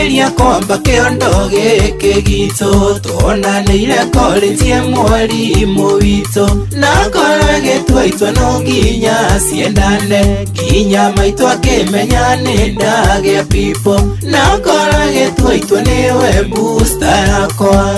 Ngeria kwamba kiondo giki gitu tuonanire korinzie mwarimu witu nakora gitwaitwa no nginya ciendane nginya maitwa akimenya ni ndagĩa pipo nakora gitwaitwa niwe booster yakwa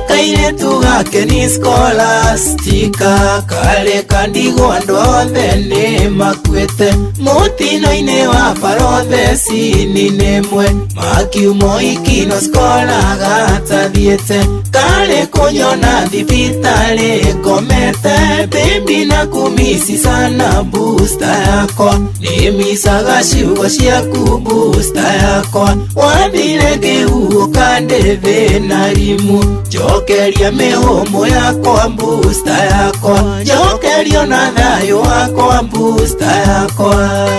kaire tugake ni Scholastica kale kandigo andu othe ni makwete mutino-ini wa parothesi ni nemwe makiumo ikino skola gatathiete kale kunyona thibitari ngomete baby na kumisi sana booster yakwa nimisaga ciugo ciaku booster yakwa wathire ngihuka ndithi na rimu jokeria mihumo yakwa booster yakwa jokerio na thayo wakwa booster yakwa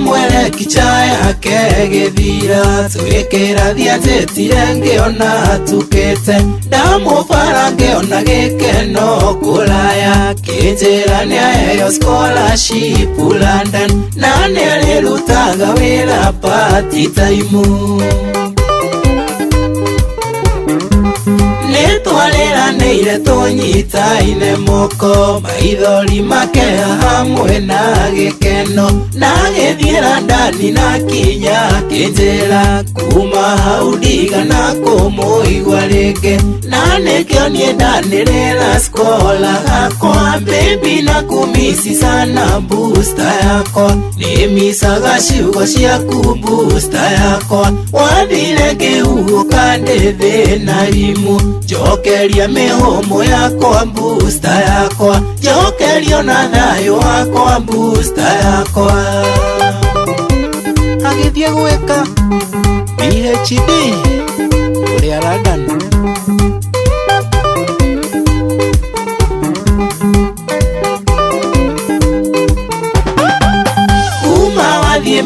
mwere kichaya kegethira twikira thiatetire ngiona tukite ndamubara ngiona gikeno kulaya kinjira niaheyo scholarship London na nĩarĩrutaga wĩra part time nĩtwarĩranĩire tũnyitaine moko maithori makeha hamwe na gĩkeno na gĩthiĩra ndani na kinya kĩnjĩra kuma hau ndigana kũmũigua rĩngĩ na nĩkĩo niĩ ndanĩrĩra skola hakwa baby na kumisi sana booster yakwa nĩmisaga ciugo ciaku booster yakwa wathire ngĩhuhũka ndĩthĩ na rimu jokeria mihumo yakwa booster yakwa jokerio na thayo wakwa booster yakwa agithie gwika PhD uria London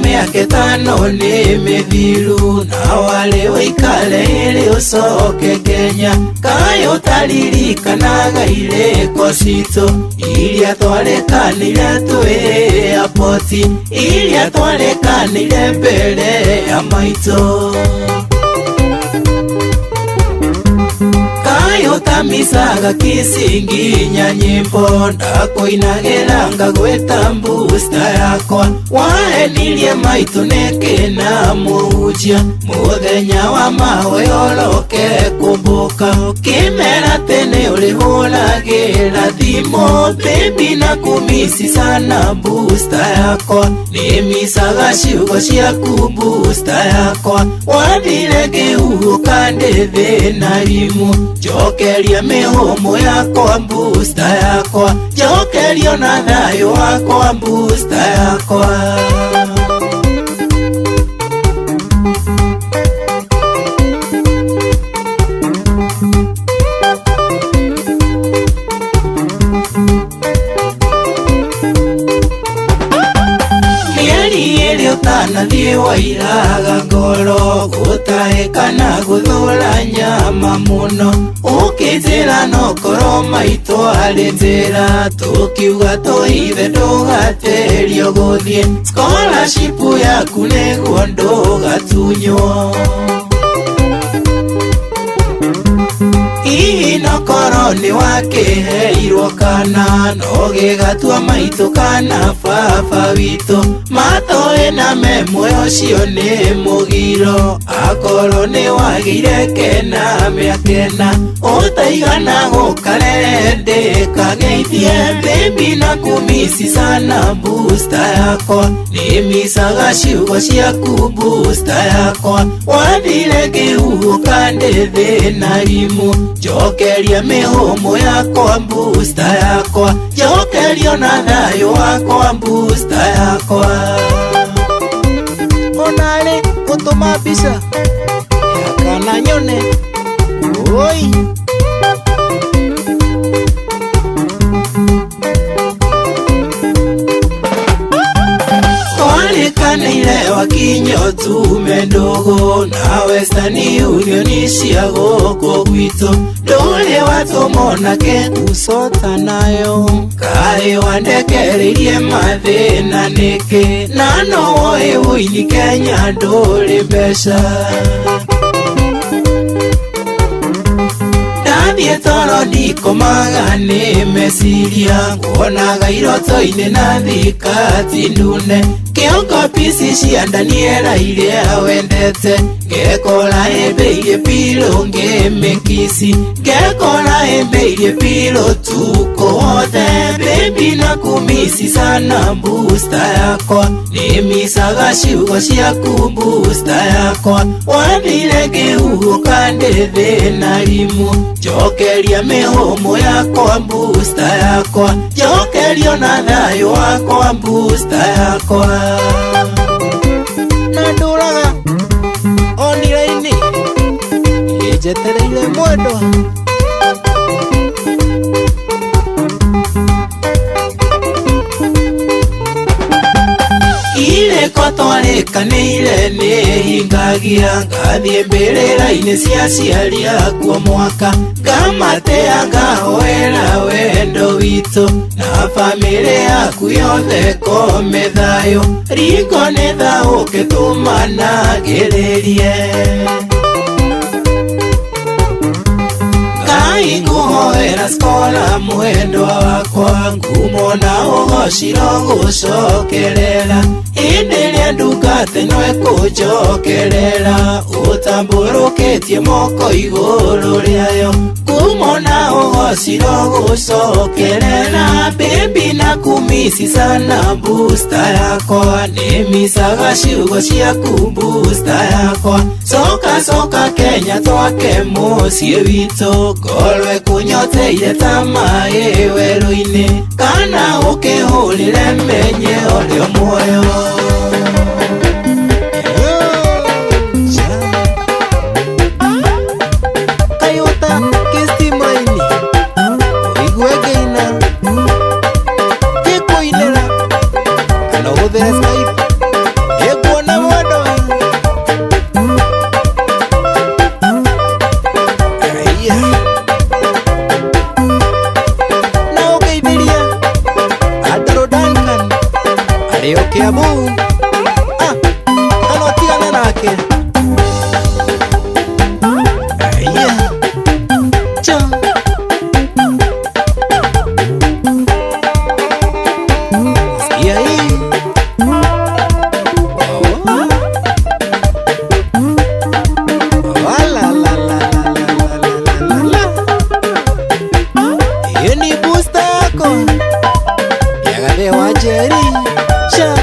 miaka tano ni mithiru na wale waikale ili usoke Kenya kayo taririkanaga irĩko citũ iria twarekanire twĩ apoti iria twarekanire mbere ya maitũ utamisaga kisinginya nyimbo ndakoinagira ngagweta booster yakwa wahenirie maitu nekina muhujia muthenya wa mawe oroke kumbuka kimera tene urihuragira thimo baby na kumisi sana booster yakwa nimisaga ciugo ciaku booster yakwa wathire ngihuhũka ndĩthĩ na rimu jokeria mihumo yakwa booster yakwa jokerio na thayo wakwa booster yakwa nathie wairaga ngoro gutahikana guthura nyama muno ukinjira no koro maitũ arĩ njĩra tukiuga tũithe ndũgaterio guthie scholarship yaku nĩguo ndũgatunywo hihi nokoro nĩ wakĩheirwo kana no gĩgatua maitũ kana baba witũ matũĩ na memwe ũcio nĩ mũgiro akorwo nĩ wagĩire kena mĩakena ũtaigana gũkarere ndĩkageithie baby na kumisi sana booster yakwa nĩmisaga ciugo ciaku booster yakwa wathire ngĩhuhũka ndĩthĩ na rimu jokeria mihumo yakwa booster yakwa jokerio na thayo wakwa booster yakwa onare gũtũma mbica yakana nyone oi Equator tume ndogo na Western Union cia goko gwito ndore watomona ke usota nayo kai wandekererie mathina niki na no woe uini Kenya ndore mbeca Ndie toro ndikomaga nĩ meciria nguonaga iroto-inĩ na thikati ndune kĩongo pici cia Daniela iria wendete ngekora hĩmbĩirie pilo ngĩmĩkisi ngekora hĩmbĩirie pilo tuko wothe baby na kumisi sana booster yakwa nĩmisaga ciugo ciaku booster yakwa wathire ngĩhuhũka ndĩ thĩna rimu Jokeria mĩhũmũ yakwa booster yakwa Jokerio na thayũ wakwa booster yakwa Na ndũraga online njetereire mwendwa Irĩko twarĩkanĩire nĩ hingagia ngathiĩ mbĩrĩra-inĩ cia aciari akuo mwaka ngamatĩa ngahoera wendo witũ na bamĩrĩ yaku yothe kome thayũ ringo nĩ thaũke tũmanagĩrĩrie Ngai ngũhoera skola mwendwa wakwa ngumona ũgociro gũcokerera hĩndĩ ĩrĩa ndungate no ĩkũnjokerera ũtambũrũkĩtie moko igũrũ rĩayo ngumona ũgociro gũcokerera baby na kumisi sana booster yakwa nĩmisaga ciugo ciaku booster yakwa coka Kenya twake mũciĩ witũ ngoro ĩkũnyoteire ta maĩ werũ-inĩ kana ũkĩhũrĩre menye ũrĩ o muoyo Kayota kĩstima-inĩ ũigue ngĩina gĩkũinĩra kana ũhũthĩre Skype ĩkuona mwendwa Kiambu Kano tigana nake Cha Sikia hii Hiyo ni booster yako Yagade wajeri Cha